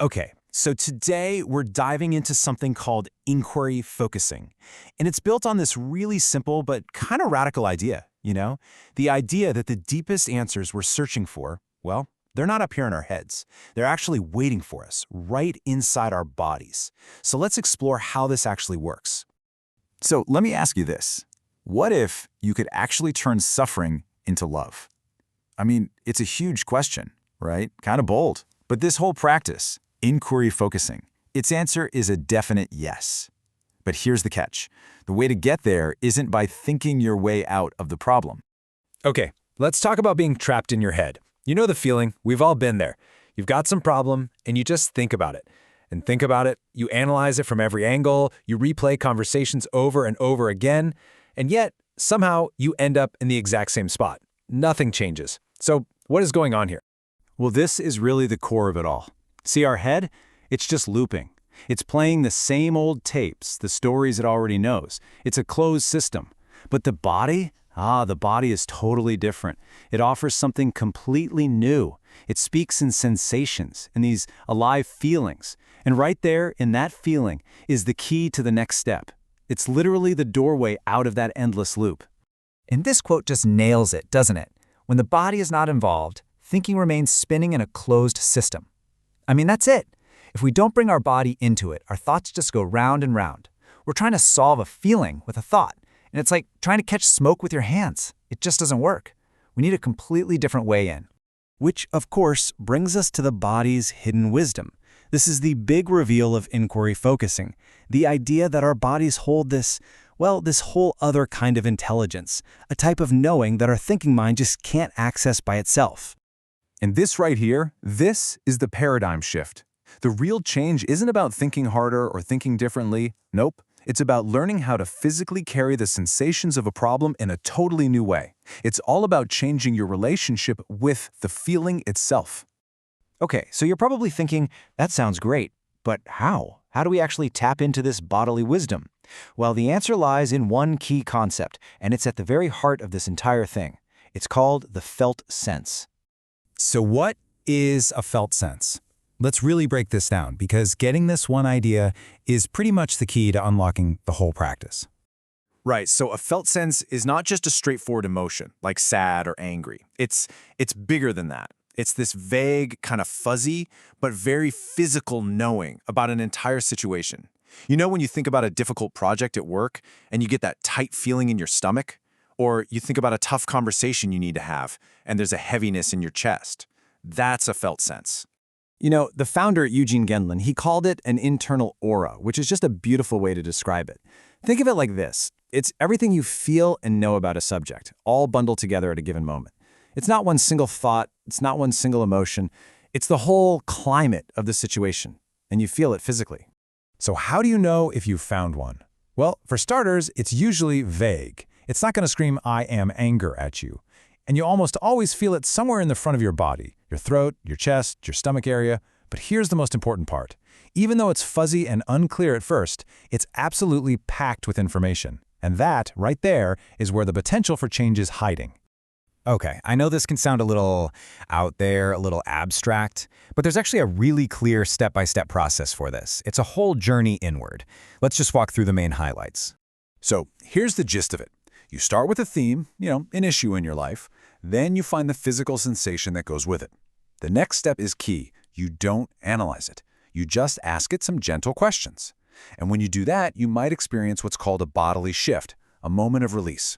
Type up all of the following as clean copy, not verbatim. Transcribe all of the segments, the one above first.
Okay, so today we're diving into something called inquiry focusing. And it's built on this really simple but kind of radical idea, The idea that the deepest answers we're searching for, well, they're not up here in our heads. They're actually waiting for us, right inside our bodies. So let's explore how this actually works. So let me ask you this. What if you could actually turn suffering into love? I mean, it's a huge question, right? Kind of bold. But this whole practice, inquiry focusing, its answer is a definite yes. But here's the catch. The way to get there isn't by thinking your way out of the problem. Okay, let's talk about being trapped in your head. You know the feeling, we've all been there. You've got some problem, and you just think about it. And think about it, you analyze it from every angle, you replay conversations over and over again, and yet, somehow, you end up in the exact same spot. Nothing changes. So, what is going on here? Well, this is really the core of it all. See, our head? It's just looping. It's playing the same old tapes, the stories it already knows. It's a closed system. But the body? The body is totally different. It offers something completely new. It speaks in sensations, in these alive feelings. And right there, in that feeling, is the key to the next step. It's literally the doorway out of that endless loop. And this quote just nails it, doesn't it? When the body is not involved, thinking remains spinning in a closed system. I mean, that's it. If we don't bring our body into it, our thoughts just go round and round. We're trying to solve a feeling with a thought. And it's like trying to catch smoke with your hands. It just doesn't work. We need a completely different way in. Which, of course, brings us to the body's hidden wisdom. This is the big reveal of inquiry focusing, the idea that our bodies hold this whole other kind of intelligence, a type of knowing that our thinking mind just can't access by itself. And this right here, this is the paradigm shift. The real change isn't about thinking harder or thinking differently. Nope. It's about learning how to physically carry the sensations of a problem in a totally new way. It's all about changing your relationship with the feeling itself. Okay, so you're probably thinking, that sounds great, but how? How do we actually tap into this bodily wisdom? Well, the answer lies in one key concept, and it's at the very heart of this entire thing. It's called the felt sense. So what is a felt sense? Let's really break this down, because getting this one idea is pretty much the key to unlocking the whole practice. Right, so a felt sense is not just a straightforward emotion, like sad or angry. It's bigger than that. It's this vague, kind of fuzzy, but very physical knowing about an entire situation. You know when you think about a difficult project at work and you get that tight feeling in your stomach? Or you think about a tough conversation you need to have and there's a heaviness in your chest? That's a felt sense. The founder, Eugene Gendlin, he called it an internal aura, which is just a beautiful way to describe it. Think of it like this. It's everything you feel and know about a subject, all bundled together at a given moment. It's not one single thought, it's not one single emotion. It's the whole climate of the situation, and you feel it physically. So how do you know if you've found one? Well, for starters, it's usually vague. It's not going to scream, "I am anger" at you. And you almost always feel it somewhere in the front of your body, your throat, your chest, your stomach area. But here's the most important part. Even though it's fuzzy and unclear at first, it's absolutely packed with information. And that, right there, is where the potential for change is hiding. Okay, I know this can sound a little out there, a little abstract, but there's actually a really clear step-by-step process for this. It's a whole journey inward. Let's just walk through the main highlights. So here's the gist of it. You start with a theme, an issue in your life. Then you find the physical sensation that goes with it. The next step is key. You don't analyze it. You just ask it some gentle questions. And when you do that, you might experience what's called a bodily shift, a moment of release.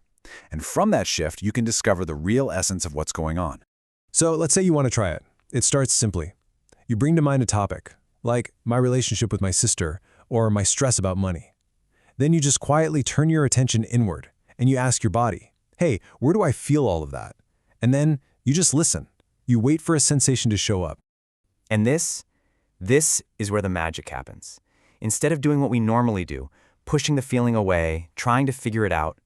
And from that shift, you can discover the real essence of what's going on. So let's say you want to try it. It starts simply. You bring to mind a topic, like my relationship with my sister or my stress about money. Then you just quietly turn your attention inward and you ask your body, hey, where do I feel all of that? And then you just listen. You wait for a sensation to show up. And this is where the magic happens. Instead of doing what we normally do, pushing the feeling away, trying to figure it out,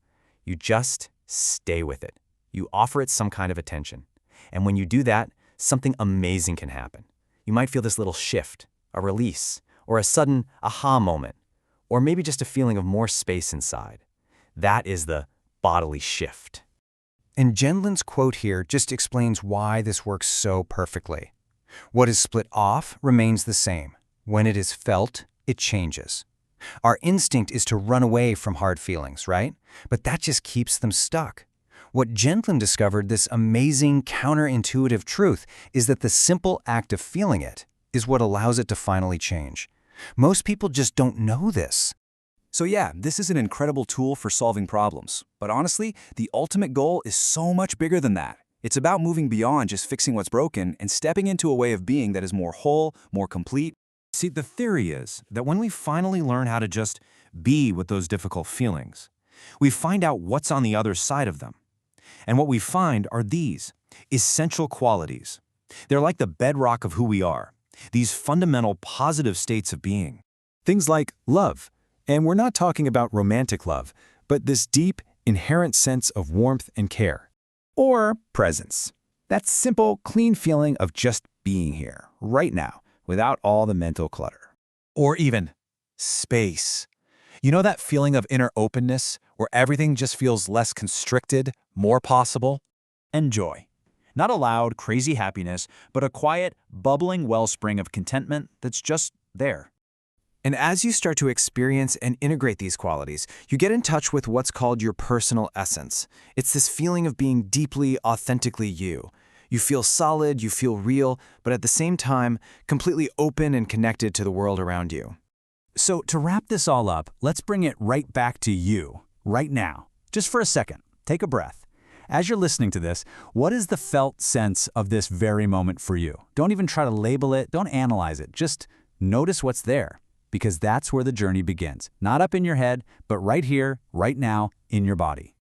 you just stay with it. You offer it some kind of attention. And when you do that, something amazing can happen. You might feel this little shift, a release, or a sudden aha moment, or maybe just a feeling of more space inside. That is the bodily shift. And Gendlin's quote here just explains why this works so perfectly. What is split off remains the same. When it is felt, it changes. Our instinct is to run away from hard feelings, right? But that just keeps them stuck. What Gentleman discovered, this amazing counterintuitive truth, is that the simple act of feeling it is what allows it to finally change. Most people just don't know this. So yeah, this is an incredible tool for solving problems. But honestly, the ultimate goal is so much bigger than that. It's about moving beyond just fixing what's broken and stepping into a way of being that is more whole, more complete. See, the theory is that when we finally learn how to just be with those difficult feelings, we find out what's on the other side of them. And what we find are these essential qualities. They're like the bedrock of who we are, these fundamental positive states of being. Things like love. And we're not talking about romantic love, but this deep, inherent sense of warmth and care. Or presence. That simple, clean feeling of just being here, right now, without all the mental clutter. Or even space. You know that feeling of inner openness where everything just feels less constricted, more possible? And joy. Not a loud, crazy happiness, but a quiet, bubbling wellspring of contentment that's just there. And as you start to experience and integrate these qualities, you get in touch with what's called your personal essence. It's this feeling of being deeply, authentically you. You feel solid, you feel real, but at the same time, completely open and connected to the world around you. So to wrap this all up, let's bring it right back to you, right now. Just for a second, take a breath. As you're listening to this, what is the felt sense of this very moment for you? Don't even try to label it, don't analyze it, just notice what's there. Because that's where the journey begins. Not up in your head, but right here, right now, in your body.